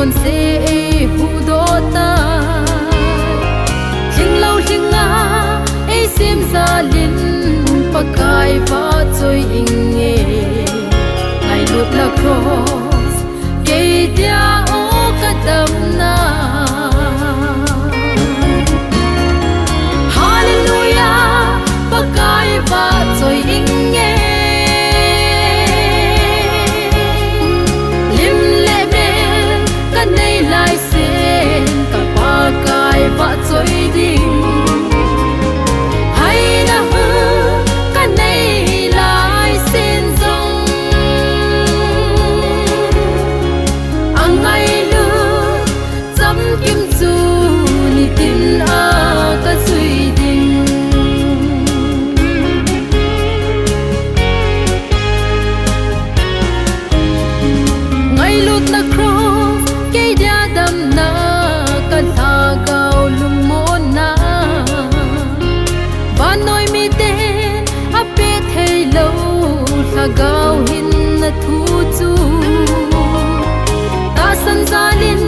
non se hu do ta hing lo hing a e sim za lin pakai va choi ing nge ngai lut la cross ke dia o kadam na hallelujah pakai va choi ing nge lim le me kan nei lai sen ka pakai va choi ding hai na hu kan nei lai sen zong angai lu cham kim chu ni tin a ka sui ding ngai lut na cross ke dia dam na kan tha gao lung mon na van noi mi ten a pe thei lo tha gao hin na thu chu ta san zalin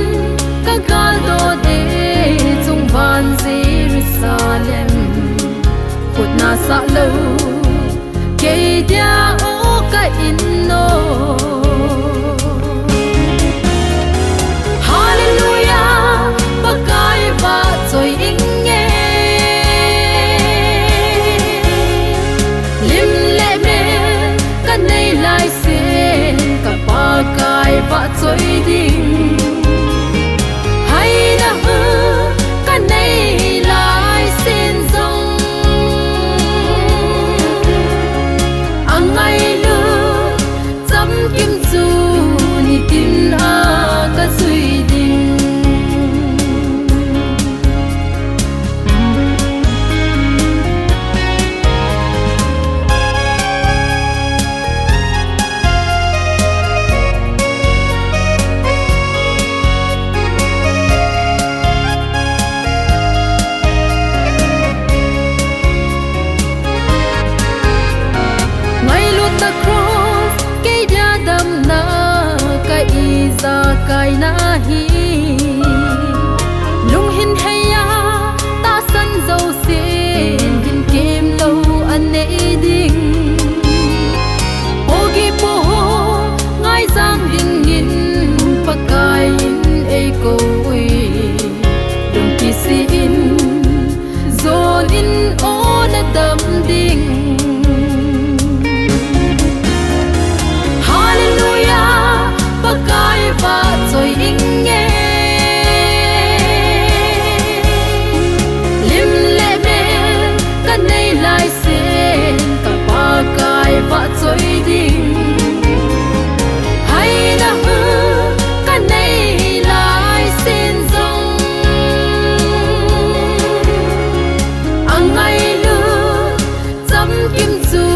ka gal do de chung van Jerusalem khut na sa lo ke dia o ka in no hallelujah pakai va choi ing nge lim le me kan nei lai sen ka pakai va choi ding hai na hu kan nei lai sen zong angai lu cham kim chu ni tin a ka sui ding ngai lut na cross ke dia dam na ka iza kai na hi lung hin heya ta san zo sin hin kem lo an nei ding ogi po ngai sang ding in pakai in e ko ui lung ki sin zon in on a dam ding hallelujah pakai va choi ing nge lim le me kan nei lai sen ka pakai va choi ding hai na hu kan nei lai sen zong angai lu cham kim chu